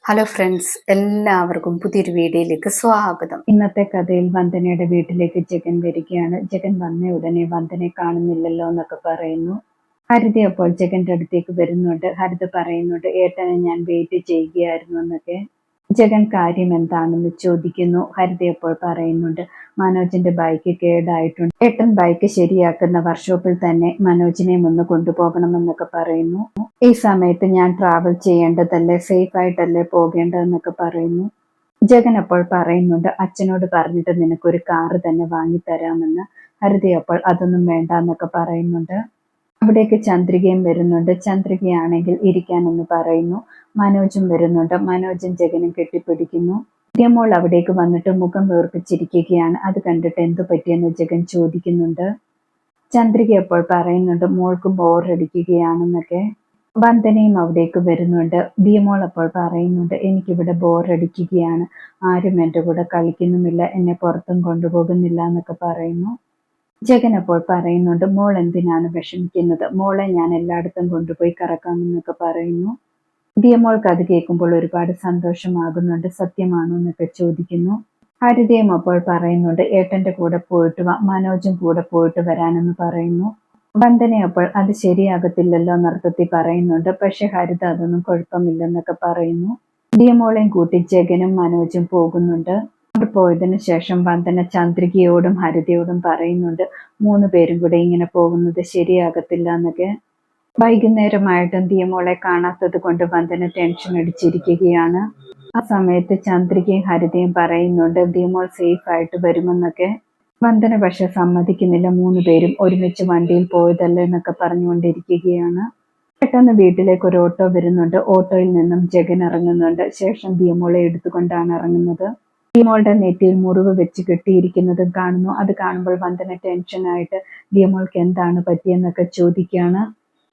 Hello friends, എല്ലാവർക്കും പുതിയൊരു വീഡിയോയിലേക്ക് സ്വാഗതം. ഇന്നത്തെ കഥയിൽ വന്ദനയുടെ വീട്ടിലേക്ക് ജഗൻ വരികയാണ്. ജഗൻ വന്ന ഉടനെ വന്ദനെ കാണുന്നില്ലല്ലോ എന്നൊക്കെ പറയുന്നു. ഹരിത അപ്പോൾ ജഗന്റെ അടുത്തേക്ക് വരുന്നുണ്ട്. ഹരിത പറയുന്നുണ്ട്, ഏട്ടനെ ഞാൻ വെയിറ്റ് ചെയ്യുകയായിരുന്നു എന്നൊക്കെ. ജഗൻ കാര്യം എന്താണെന്ന് ചോദിക്കുന്നു. ഹരിത അപ്പോൾ പറയുന്നുണ്ട്, മനോജിന്റെ ബൈക്ക് കേടായിട്ടുണ്ട്, ഏട്ടൻ ബൈക്ക് ശരിയാക്കുന്ന വർക്ക്ഷോപ്പിൽ തന്നെ മനോജിനെ ഒന്ന് കൊണ്ടുപോകണമെന്നൊക്കെ പറയുന്നു. ഈ സമയത്ത് ഞാൻ ട്രാവൽ ചെയ്യേണ്ടതല്ലേ, സേഫ് ആയിട്ടല്ലേ പോകേണ്ടതെന്നൊക്കെ പറയുന്നു. ജഗൻ അപ്പോൾ പറയുന്നുണ്ട്, അച്ഛനോട് പറഞ്ഞിട്ട് നിനക്കൊരു കാറ് തന്നെ വാങ്ങിത്തരാമെന്ന്. ഹരിത അപ്പോൾ അതൊന്നും വേണ്ട എന്നൊക്കെ പറയുന്നുണ്ട്. അവിടേക്ക് ചന്ദ്രികയും വരുന്നുണ്ട്. ചന്ദ്രികയാണെങ്കിൽ ഇരിക്കാനെന്ന് പറയുന്നു. മനോജും വരുന്നുണ്ട്. മനോജും ജഗനും കെട്ടിപ്പിടിക്കുന്നു. ദിയമോൾ അവിടേക്ക് വന്നിട്ട് മുഖം വീർപ്പിച്ചിരിക്കുകയാണ്. അത് കണ്ടിട്ട് എന്തു പറ്റിയെന്ന് ജഗൻ ചോദിക്കുന്നുണ്ട്. ചന്ദ്രിക അപ്പോൾ പറയുന്നുണ്ട്, മോൾക്ക് ബോറടിക്കുകയാണെന്നൊക്കെ. വന്ദനയും അവിടേക്ക് വരുന്നുണ്ട്. ദിയമോൾ അപ്പോൾ പറയുന്നുണ്ട്, എനിക്കിവിടെ ബോറടിക്കുകയാണ്, ആരും എൻ്റെ കൂടെ കളിക്കുന്നുമില്ല, എന്നെ പുറത്തും കൊണ്ടുപോകുന്നില്ല എന്നൊക്കെ പറയുന്നു. ജഗൻ അപ്പോൾ പറയുന്നുണ്ട്, മോൾ എന്തിനാണ് വിഷമിക്കുന്നത്, മോളെ ഞാൻ എല്ലായിടത്തും കൊണ്ടുപോയി കറക്കാമെന്നൊക്കെ പറയുന്നു. ദിയമോൾക്ക് അത് കേൾക്കുമ്പോൾ ഒരുപാട് സന്തോഷമാകുന്നുണ്ട്. സത്യമാണോ എന്നൊക്കെ ചോദിക്കുന്നു. ഹരിതയും അപ്പോൾ പറയുന്നുണ്ട്, ഏട്ടന്റെ കൂടെ പോയിട്ട് വാ, മനോജും കൂടെ പോയിട്ട് വരാനെന്ന് പറയുന്നു. വന്ദന അപ്പോൾ അത് ശരിയാകത്തില്ലല്ലോ എന്നർത്ഥത്തിൽ പറയുന്നുണ്ട്. പക്ഷെ ഹരിത അതൊന്നും കുഴപ്പമില്ലെന്നൊക്കെ പറയുന്നു. ദിയമോളെയും കൂട്ടി ജഗനും മനോജും പോകുന്നുണ്ട്. അവർ പോയതിനു ശേഷം വന്ദന ചന്ദ്രികയോടും ഹരിതയോടും പറയുന്നുണ്ട്, 3 പേരും കൂടെ ഇങ്ങനെ പോകുന്നത് ശരിയാകത്തില്ല എന്നൊക്കെ. വൈകുന്നേരമായിട്ടും ദിയമോളെ കാണാത്തത് കൊണ്ട് വന്ദന ടെൻഷൻ അടിച്ചിരിക്കുകയാണ്. ആ സമയത്ത് ചന്ദ്രികയും ഹരിതയും പറയുന്നുണ്ട്, ദിയമോൾ സേഫ് ആയിട്ട് വരുമെന്നൊക്കെ. വന്ദന പക്ഷെ സമ്മതിക്കുന്നില്ല. 3 പേരും ഒരുമിച്ച് വണ്ടിയിൽ പോയതല്ലേ എന്നൊക്കെ പറഞ്ഞുകൊണ്ടിരിക്കുകയാണ്. പെട്ടെന്ന് വീട്ടിലേക്ക് ഒരു ഓട്ടോ വരുന്നുണ്ട്. ഓട്ടോയിൽ നിന്നും ജഗൻ ഇറങ്ങുന്നുണ്ട്. ശേഷം ദിയമോളെ എടുത്തുകൊണ്ടാണ് ഇറങ്ങുന്നത്. ദിയമോളുടെ നെറ്റിയിൽ മുറിവ് വെച്ച് കെട്ടിയിരിക്കുന്നതും കാണുന്നു. അത് കാണുമ്പോൾ വന്ദന ടെൻഷനായിട്ട് ദിയമോൾക്ക് എന്താണ് പറ്റിയെന്നൊക്കെ ചോദിക്കുകയാണ്.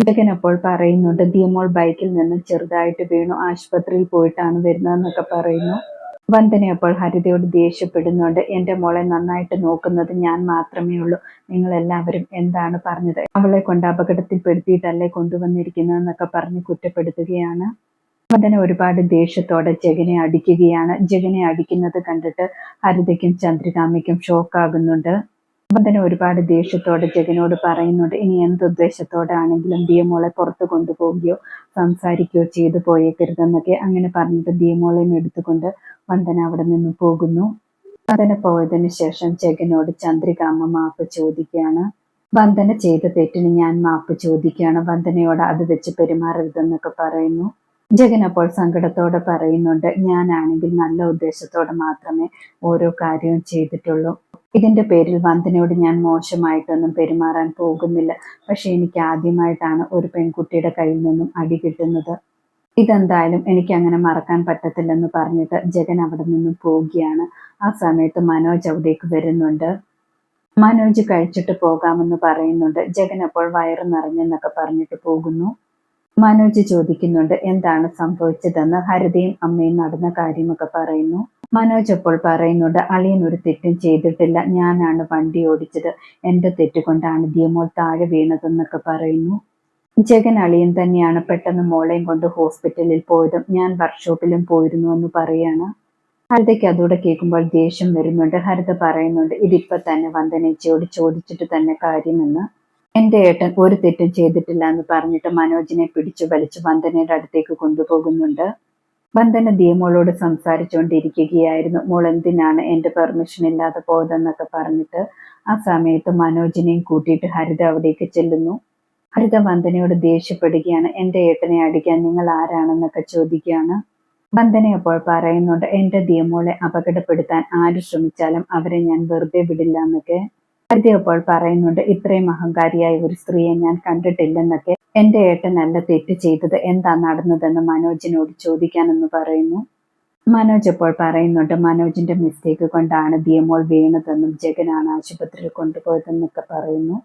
ജഗൻ അപ്പോൾ പറയുന്നുണ്ട്, ദിയമോൾ ബൈക്കിൽ നിന്ന് ചെറുതായിട്ട് വീണു, ആശുപത്രിയിൽ പോയിട്ടാണ് വരുന്നതെന്നൊക്കെ പറയുന്നു. വന്ദന അപ്പോൾ ഹരിതയോട് ദേഷ്യപ്പെടുന്നുണ്ട്, എൻ്റെ മോളെ നന്നായിട്ട് നോക്കുന്നത് ഞാൻ മാത്രമേ ഉള്ളൂ, നിങ്ങൾ എല്ലാവരും എന്താണ് പറഞ്ഞത്, അവളെ കൊണ്ട് അപകടത്തിൽപ്പെടുത്തിയിട്ടല്ലേ കൊണ്ടുവന്നിരിക്കുന്നതെന്നൊക്കെ പറഞ്ഞ് കുറ്റപ്പെടുത്തുകയാണ്. വന്ദന ഒരുപാട് ദേഷ്യത്തോടെ ജഗനെ അടിക്കുകയാണ്. ജഗനെ അടിക്കുന്നത് കണ്ടിട്ട് ഹരിതയ്ക്കും ചന്ദ്രികാമ്മയ്ക്കും ഷോക്കാകുന്നുണ്ട്. വന്ദന ഒരുപാട് ദേഷ്യത്തോടെ ജഗനോട് പറയുന്നുണ്ട്, ഇനി എന്തുദ്ദേശത്തോടെ ആണെങ്കിലും ദിയമോളെ പുറത്ത് കൊണ്ടുപോവുകയോ സംസാരിക്കുകയോ ചെയ്തു പോയേക്കരുതെന്നൊക്കെ. അങ്ങനെ പറഞ്ഞിട്ട് ദിയമോളെയും എടുത്തുകൊണ്ട് വന്ദന അവിടെ നിന്ന് പോകുന്നു. വന്ദന പോയതിനു ശേഷം ജഗനോട് ചന്ദ്രികാമ്മ മാപ്പ് ചോദിക്കുകയാണ്. വന്ദന ചെയ്ത തെറ്റിന് ഞാൻ മാപ്പ് ചോദിക്കുകയാണ്, വന്ദനയോട് അത് വെച്ച് പെരുമാറരുതെന്നൊക്കെ പറയുന്നു. ജഗൻ അപ്പോൾ സങ്കടത്തോടെ പറയുന്നുണ്ട്, ഞാനാണെങ്കിൽ നല്ല ഉദ്ദേശത്തോടെ മാത്രമേ ഓരോ കാര്യവും ചെയ്തിട്ടുള്ളൂ. ഇതിന്റെ പേരിൽ വന്ദനയോട് ഞാൻ മോശമായിട്ടൊന്നും പെരുമാറാൻ പോകുന്നില്ല. പക്ഷെ എനിക്ക് ആദ്യമായിട്ടാണ് ഒരു പെൺകുട്ടിയുടെ കയ്യിൽ നിന്നും അടി കിട്ടുന്നത്. ഇതെന്തായാലും എനിക്ക് അങ്ങനെ മറക്കാൻ പറ്റത്തില്ലെന്ന് പറഞ്ഞിട്ട് ജഗൻ അവിടെ നിന്നും പോവുകയാണ്. ആ സമയത്ത് മനോജ് അവിടേക്ക് വരുന്നുണ്ട്. മനോജ് കഴിച്ചിട്ട് പോകാമെന്ന് പറയുന്നുണ്ട്. ജഗൻ അപ്പോൾ വയറ് നിറഞ്ഞെന്നൊക്കെ പറഞ്ഞിട്ട് പോകുന്നു. മനോജ് ചോദിക്കുന്നുണ്ട്, എന്താണ് സംഭവിച്ചതെന്ന്. ഹരിതയും അമ്മയും നടന്ന കാര്യമൊക്കെ പറയുന്നു. മനോജ് അപ്പോൾ പറയുന്നുണ്ട്, അളിയൻ ഒരു തെറ്റും ചെയ്തിട്ടില്ല, ഞാനാണ് വണ്ടി ഓടിച്ചത്, എൻ്റെ തെറ്റുകൊണ്ടാണ് ദിയമോൾ താഴെ വീണതെന്നൊക്കെ പറയുന്നു. ജഗൻ അളിയൻ തന്നെയാണ് പെട്ടെന്ന് മോളെയും കൊണ്ട് ഹോസ്പിറ്റലിൽ പോയതും ഞാൻ വർക്ക്ഷോപ്പിലും പോയിരുന്നു എന്ന് പറയാണ്. ഹരിതയ്ക്ക് അതോടെ കേൾക്കുമ്പോൾ ദേഷ്യം വരുന്നുണ്ട്. ഹരിത പറയുന്നുണ്ട്, ഇതിപ്പോ തന്നെ വന്ദനേച്ചിയോട് ചോദിച്ചിട്ട് തന്നെ കാര്യമെന്ന്. എൻ്റെ ഏട്ടൻ ഒരു തെറ്റും ചെയ്തിട്ടില്ല എന്ന് പറഞ്ഞിട്ട് മനോജിനെ പിടിച്ചു വലിച്ച് വന്ദനയുടെ അടുത്തേക്ക് കൊണ്ടുപോകുന്നുണ്ട്. വന്ദന ദിയമോളോട് സംസാരിച്ചുകൊണ്ടിരിക്കുകയായിരുന്നു. മോൾ എന്തിനാണ് എൻ്റെ പെർമിഷൻ ഇല്ലാതെ പോയതെന്നൊക്കെ പറഞ്ഞിട്ട്. ആ സമയത്ത് മനോജിനെയും കൂട്ടിയിട്ട് ഹരിത അവിടേക്ക് ചെല്ലുന്നു. ഹരിത വന്ദനയോട് ദേഷ്യപ്പെടുകയാണ്. എൻ്റെ ഏട്ടനെ അടിക്കാൻ നിങ്ങൾ ആരാണെന്നൊക്കെ ചോദിക്കുകയാണ്. വന്ദന അപ്പോൾ പറയുന്നുണ്ട്, എൻ്റെ ദിയമോളെ അപകടപ്പെടുത്താൻ ആര് ശ്രമിച്ചാലും അവരെ ഞാൻ വെറുതെ വിടില്ല എന്നൊക്കെ. ഹരിത അപ്പോൾ പറയുന്നുണ്ട്, ഇത്രയും അഹങ്കാരിയായ ഒരു സ്ത്രീയെ ഞാൻ കണ്ടിട്ടില്ലെന്നൊക്കെ. എൻ്റെ ഏട്ടനല്ല തെറ്റ് ചെയ്തത്, എന്താ നടന്നതെന്ന് മനോജിനോട് ചോദിക്കാനെന്ന് പറയുന്നു. മനോജ് അപ്പോൾ പറയുന്നുണ്ട്, മനോജിന്റെ മിസ്റ്റേക്ക് കൊണ്ടാണ് ദിയമോൾ വീണതെന്നും ജഗനാണ് ആശുപത്രിയിൽ കൊണ്ടുപോയതെന്നൊക്കെ പറയുന്നു.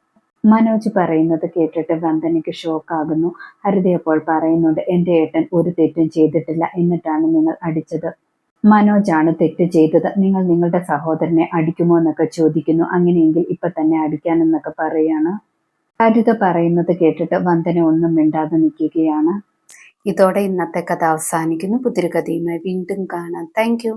മനോജ് പറയുന്നത് കേട്ടിട്ട് വന്ദനയ്ക്ക് ഷോക്കാകുന്നു. ഹരിത അപ്പോൾ പറയുന്നുണ്ട്, എൻ്റെ ഏട്ടൻ ഒരു തെറ്റും ചെയ്തിട്ടില്ല, എന്നിട്ടാണ് നിങ്ങൾ അടിച്ചത്. മനോജാണ് തെറ്റ് ചെയ്തത്, നിങ്ങൾ നിങ്ങളുടെ സഹോദരനെ അടിക്കുമോ എന്നൊക്കെ ചോദിക്കുന്നു. അങ്ങനെയെങ്കിൽ ഇപ്പൊ തന്നെ അടിക്കാനെന്നൊക്കെ പറയാണ്. ഹരിത പറയുന്നത് കേട്ടിട്ട് വന്ദന ഒന്നും മിണ്ടാതെ നിൽക്കുകയാണ്. ഇതോടെ ഇന്നത്തെ കഥ അവസാനിക്കുന്നു. പുതിയൊരു കഥയുമായി വീണ്ടും കാണാം. Thank you.